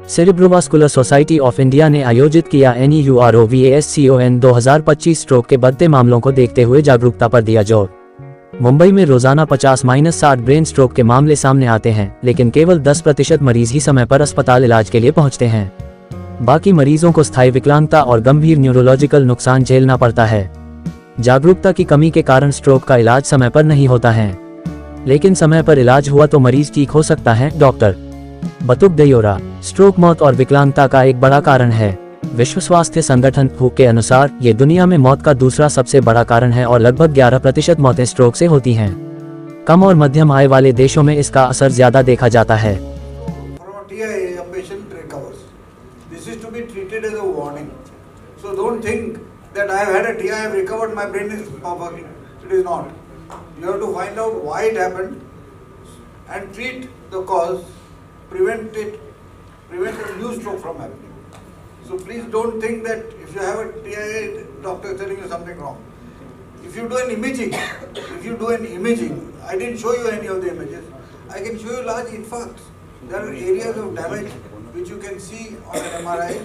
Cerebrovascular society of India ने आयोजित किया NEUROVASCON 2025 स्ट्रोक के बढ़ते मामलों को देखते हुए जागरूकता पर दिया जोर। मुंबई में रोजाना 50-60 ब्रेन स्ट्रोक के मामले सामने आते हैं, लेकिन केवल 10% मरीज ही समय पर अस्पताल इलाज के लिए पहुंचते हैं। बाकी मरीजों को स्थायी विकलांगता और गंभीर न्यूरोलॉजिकल नुकसान झेलना पड़ता है। जागरूकता की कमी के कारण स्ट्रोक का इलाज समय पर नहीं होता है, लेकिन समय पर इलाज हुआ तो मरीज ठीक हो सकता है। डॉक्टर बतुक देओरा, स्ट्रोक मौत और विकलांगता का एक बड़ा कारण है। विश्व स्वास्थ्य संगठन WHO के अनुसार ये दुनिया में मौत का दूसरा सबसे बड़ा कारण है और लगभग 11% मौतें स्ट्रोक से होती हैं। कम और मध्यम आय वाले देशों में इसका असर ज्यादा देखा जाता है। Prevent a new stroke from happening. So please don't think that if you have a TIA, doctor is telling you something wrong. If you do an imaging, I didn't show you any of the images. I can show you large infarcts. There are areas of damage which you can see on an MRI.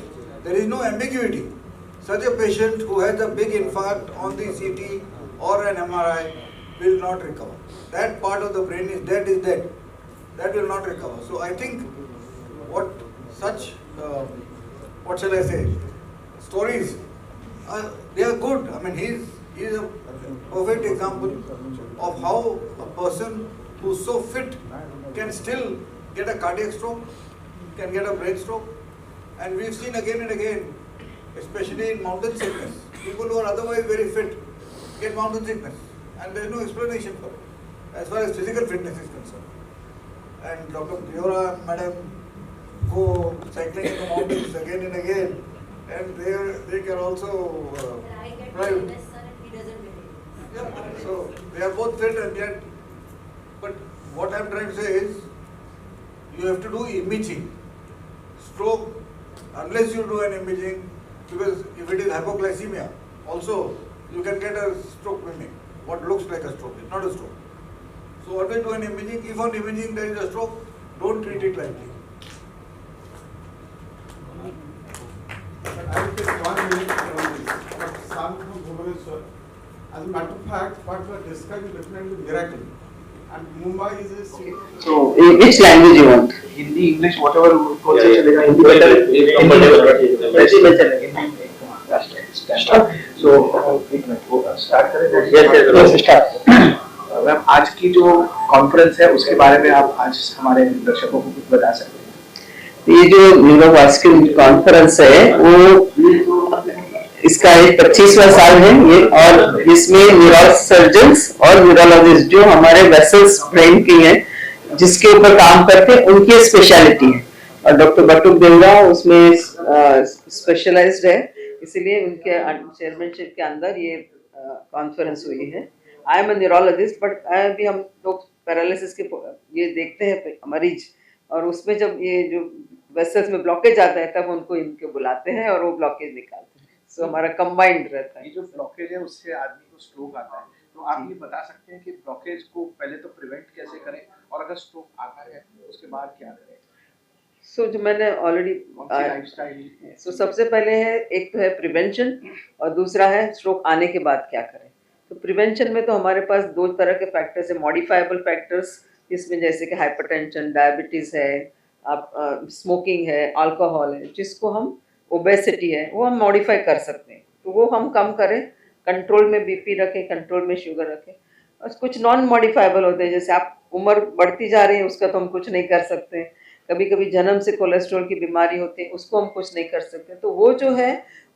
There is no ambiguity. Such a patient who has a big infarct on the CT or an MRI will not recover. That part of the brain is dead. That will not recover. So I think what shall I say, stories, they are good. I mean, he is a perfect example of how a person who is so fit can still get a cardiac stroke, can get a brain stroke. And we've seen again and again, especially in mountain sickness, people who are otherwise very fit get mountain sickness, and there is no explanation for it as far as physical fitness is concerned. And Dr. Deora, madam, go cycling in the mountains again and again, and they can also drive. Yeah, so they are both fit and yet. But what I am trying to say is, you have to do imaging. Stroke, unless you do an imaging, because if it is hypoglycemia, also you can get a stroke mimic. What looks like a stroke, it's not a stroke. So always do an imaging. If on imaging there is a stroke, don't treat it lightly. I will take 1 minute from this. But Sam from Bhubaneswar, as a matter of fact, what we are describing is definitely miracle. And Mumbai is a city. So, which language you want? Hindi, English, whatever. Hindi better. So, start करें. Yes, start. Ma'am, आज की जो conference है उसके बारे में आप आज हमारे दर्शकों को कुछ बता सकते हैं? ये जो न्यूरोवास्कुलर कॉन्फ्रेंस है वो इसका 25वां साल है ये, और इसमें न्यूरो सर्जन्स और न्यूरोलॉजिस्ट जो हमारे वेसल्स ब्रेन की हैं जिसके ऊपर काम करते हैं उनकी स्पेशलिटी है, और डॉक्टर बटुक देवरा उसमें स्पेशलाइज्ड है, इसलिए उनके चेयरमैनशिप के अंदर ये कॉन्फ्रेंस हुई है। I am a neurologist, but अभी हम लोग पैरालिसिस के ये देखते हैं मरीज, और उसमें जब ये जो वेसल्स में ब्लॉकेज आता है तब उनको इनके बुलाते हैं और वो ब्लॉकेज निकालते हैं। सो हमारा कंबाइंड रहता है। ये जो ब्लॉकेज है उससे आदमी को स्ट्रोक आता है, तो आप ये बता सकते हैं कि ब्लॉकेज को पहले तो प्रिवेंट कैसे करें, और अगर स्ट्रोक आता है उसके बाद क्या करें? सो जो मैंने ऑलरेडी सबसे पहले है, एक तो है प्रिवेंशन और दूसरा है स्ट्रोक आने के बाद क्या करें। तो प्रिवेंशन में तो हमारे पास 2 तरह के फैक्टर्स है, मॉडिफाइबल फैक्टर्स, जिसमें जैसे कि हाइपरटेंशन, डायबिटीज़ है, आप स्मोकिंग है, अल्कोहल है, जिसको हम ओबेसिटी है वो हम मॉडिफाई कर सकते हैं, तो वो हम कम करें, कंट्रोल में बीपी रखें, कंट्रोल में शुगर रखें। और कुछ नॉन मॉडिफाइबल होते हैं, जैसे आप उम्र बढ़ती जा रही है उसका तो हम कुछ नहीं कर सकते, कभी कभी जन्म से कोलेस्ट्रॉल की बीमारी होती है उसको हम कुछ नहीं कर सकते, तो वो जो है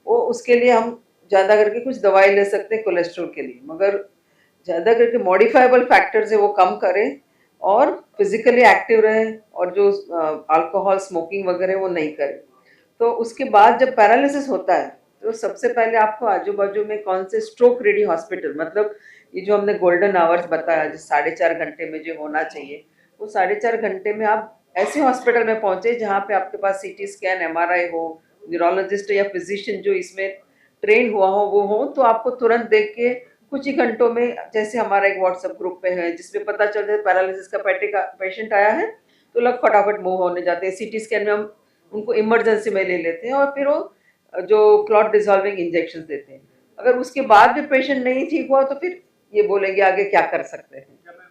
वो उसके लिए हम ज़्यादा करके कुछ दवाई ले सकते हैं कोलेस्ट्रॉल के लिए, मगर ज़्यादा करके मॉडिफाइबल फैक्टर्स है वो कम करें और फिजिकली एक्टिव रहे, और जो अल्कोहल स्मोकिंग वगैरह वो नहीं करें। तो उसके बाद जब पैरालिसिस होता है तो सबसे पहले आपको आजू बाजू में कौन से स्ट्रोक रेडी हॉस्पिटल, मतलब ये जो हमने गोल्डन आवर्स बताया जो 4.5 घंटे में जो होना चाहिए, वो 4.5 घंटे में आप ऐसे हॉस्पिटल में पहुँचे जहाँ पे आपके पास CT स्कैन, MRI हो, न्यूरोलॉजिस्ट या फिजिशियन जो इसमें ट्रेन हुआ हो वो हो, तो आपको तुरंत देख के कुछ ही घंटों में, जैसे हमारा एक व्हाट्सएप ग्रुप पे है जिसमें पता चल जाए पैरालिसिस का पेशेंट आया है, तो लोग फटाफट मूव होने जाते हैं। CT स्कैन में हम उनको इमरजेंसी में ले लेते हैं और फिर वो जो क्लॉट डिसॉल्विंग इंजेक्शन देते हैं। अगर उसके बाद भी पेशेंट नहीं ठीक हुआ तो फिर ये बोलेंगे आगे क्या कर सकते हैं। क्या मैं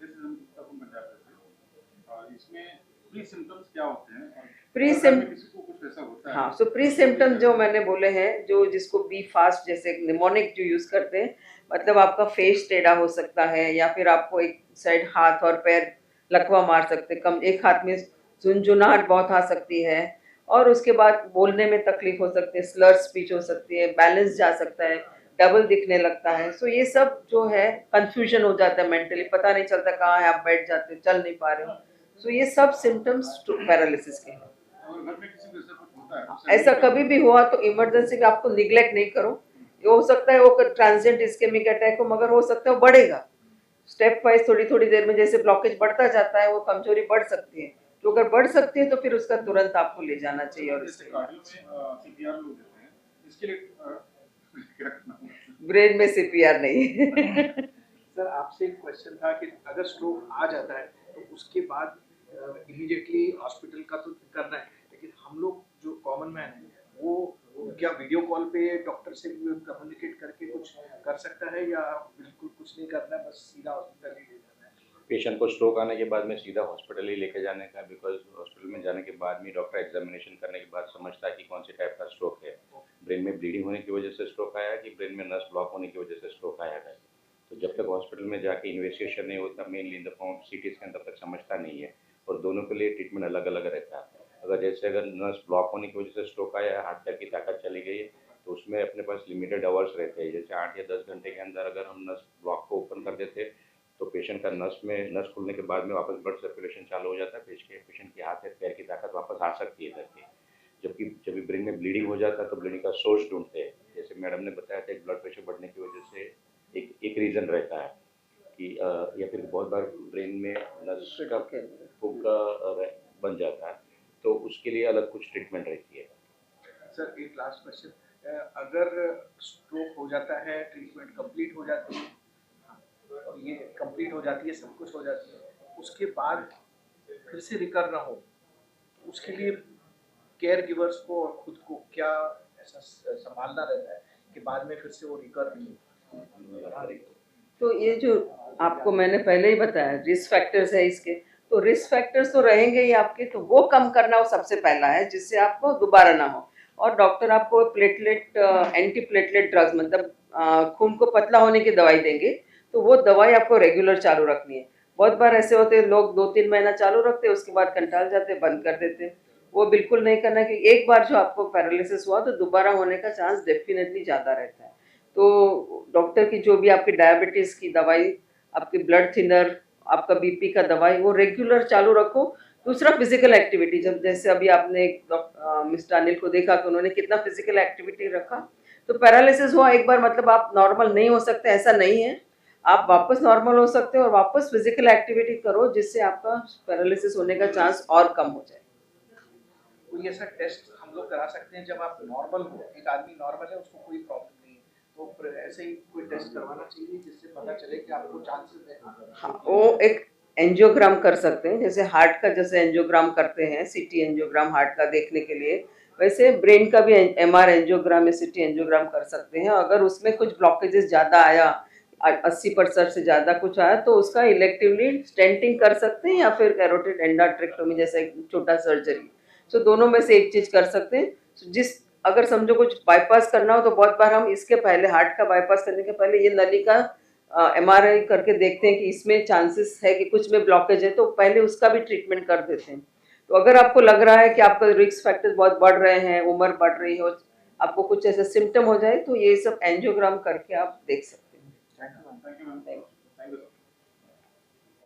जैसे हम तब बता रहे थे इसमें प्री सिम्टम्स क्या होते हैं और प्री अगर सिम में किसी को कुछ ऐसा होता है हाँ, सो प्री सिम्टम जो मैंने बोले हैं, जो जिसको बी फास्ट जैसे निमोनिक जो यूज करते हैं, मतलब आपका फेस टेढ़ा हो सकता है या फिर आपको एक साइड हाथ और पैर लकवा मार सकते हैं, कम एक हाथ में झुनझुनाहट बहुत आ सकती है और उसके बाद बोलने में तकलीफ हो सकती है, स्लर स्पीच हो सकती है, बैलेंस जा सकता है, डबल दिखने लगता है। सो ये सब जो है कंफ्यूजन हो जाता है, मेंटली पता नहीं चलता कहाँ है, आप बैठ जाते हो, चल नहीं पा रहे हो। सो ये सब सिम्टम्स पैरालिसिस के हैं। और घर में किसी को ऐसा कुछ होता है उससे ऐसा कभी भी हुआ तो इमरजेंसी में आपको निग्लेक्ट नहीं करो। ये हो सकता है वो ट्रांजिएंट इस्केमिक अटैक हो, मगर हो सकता है वो बढ़ेगा स्टेप वाइज, थोड़ी थोड़ी देर में जैसे ब्लॉकेज बढ़ता जाता है वो कमजोरी बढ़ सकती है। तो अगर बढ़ सकती है तो फिर उसका तुरंत आपको ले जाना चाहिए। और जैसे कार्डियो में सीपीआर लोग देते हैं इसके लिए क्या करना होगा? ब्रेन में सीपीआर नहीं सर आपसे एक क्वेश्चन था कि अगर स्ट्रोक आ जाता है तो उसके बाद इमीडिएटली हॉस्पिटल का तो करना है, लेकिन हम लोग जो कॉमन मैन है वो क्या वीडियो कॉल पे डॉक्टर से कम्युनिकेट करके कुछ कर सकता है या बिल्कुल कुछ नहीं करना है, बस सीधा हॉस्पिटल ही ले जाना है? पेशेंट को स्ट्रोक आने के बाद में सीधा हॉस्पिटल ही लेके जाने का, बिकॉज हॉस्पिटल में जाने के बाद में डॉक्टर एग्जामिनेशन करने के बाद समझता है कि कौन से टाइप का स्ट्रोक है, ब्रेन में ब्लीडिंग होने की वजह से स्ट्रोक आया है कि ब्रेन में नस ब्लॉक होने की वजह से स्ट्रोक आया है। तो जब तक हॉस्पिटल में जाके इन्वेस्टिगेशन नहीं होता, mainly in the form CT scan, तब तक समझता नहीं है और दोनों के लिए ट्रीटमेंट अलग अलग रहता है। अगर नस ब्लॉक होने की वजह से स्ट्रोक आया है, हार्ट पैर की ताकत चली गई है, तो उसमें अपने पास लिमिटेड आवर्स रहते हैं। जैसे 8 या 10 घंटे के अंदर अगर हम नस ब्लॉक को ओपन कर देते तो पेशेंट का नस खुलने के बाद में वापस ब्लड सर्कुलेशन चालू हो जाता है, पेशेंट की हाथ या पैर की ताकत वापस आ सकती है इधर की। जबकि जब ब्रेन में ब्लीडिंग हो जाता है तो ब्लीडिंग का सोर्स ढूंढते हैं। जैसे मैडम ने बताया था, एक ब्लड प्रेशर बढ़ने की वजह से एक रीज़न रहता है कि या फिर बहुत बार ब्रेन में नस का फुग्गा बन जाता है, तो उसके लिए अलग कुछ ट्रीटमेंट रहती है। सर एक लास्ट क्वेश्चन, अगर स्ट्रोक हो जाता है, ट्रीटमेंट कंप्लीट हो जाती है और ये कंप्लीट हो जाती है, सब कुछ हो जाती है, उसके बाद फिर से रिकवर ना हो, उसके लिए केयर गिवर्स को और खुद को क्या ऐसा संभालना रहता है कि बाद में फिर से वो रिकवर नहीं? तो ये जो आपको मैंने पहले ही बताया रिस्क फैक्टर्स है इसके, तो रिस्क फैक्टर्स तो रहेंगे ही आपके, तो वो कम करना वो सबसे पहला है जिससे आपको दोबारा ना हो। और डॉक्टर आपको प्लेटलेट एंटी प्लेटलेट ड्रग्स, मतलब खून को पतला होने की दवाई देंगे, तो वो दवाई आपको रेगुलर चालू रखनी है। बहुत बार ऐसे होते हैं लोग 2-3 महीना चालू रखते हैं, उसके बाद कंटाल जाते हैं, बंद कर देते हैं। वो बिल्कुल नहीं करना, क्योंकि एक बार जो आपको पैरालिसिस हुआ तो दोबारा होने का चांस डेफिनेटली ज़्यादा रहता है। तो डॉक्टर की जो भी आपकी डायबिटीज़ की दवाई, आपकी ब्लड थिनर, आपका बीपी का दवाई, वो रेगुलर चालू रखो। दूसरा फिजिकल एक्टिविटी, जब जैसे अभी आपने मिस्टर अनिल को देखा कि उन्होंने कितना फिजिकल एक्टिविटी रखा। तो पैरालिसिस हुआ एक बार मतलब आप नॉर्मल नहीं हो सकते ऐसा नहीं है, आप वापस नॉर्मल हो सकते हो और वापस फिजिकल एक्टिविटी करो जिससे आपका पैरालिसिस होने का चांस और कम हो जाए। कोई ऐसा टेस्ट हम लोग करा सकते हैं जब आप नॉर्मल हो, एक आदमी नॉर्मल है, उसको कोई प्रॉब्लम नहीं है, तो फिर ऐसे ही कोई टेस्ट करवाना चाहिए जिससे पता चले कि आपको चांसेस है? हाँ, वो एक एंजियोग्राम कर सकते हैं, जैसे हार्ट का जैसे एंजियोग्राम करते हैं, सीटी एंजियोग्राम हार्ट का देखने के लिए, वैसे ब्रेन का भी एमआर एंजियोग्राम या सीटी एंजियोग्राम कर सकते हैं। अगर उसमें कुछ ब्लॉकेजेस ज़्यादा आया, 80% से ज़्यादा कुछ आया, तो उसका इलेक्टिवली स्टेंटिंग कर सकते हैं या फिर कैरोटिड एंडाट्रेक्टोमी जैसा एक छोटा सर्जरी। सो दोनों में से एक चीज़ कर सकते हैं। जिस अगर समझो कुछ बाईपास करना हो तो बहुत बार हम इसके पहले, हार्ट का बाईपास करने के पहले ये नली का एमआरआई करके देखते हैं कि इसमें चांसेस है कि कुछ में ब्लॉकेज है, तो पहले उसका भी ट्रीटमेंट कर देते हैं। तो अगर आपको लग रहा है कि आपका रिस्क फैक्टर्स बहुत बढ़ रहे हैं, उम्र बढ़ रही हो, आपको कुछ ऐसा सिम्टम हो जाए, तो ये सब एंजियोग्राम करके आप देख सकते हैं। Thank you ma'am, thank you.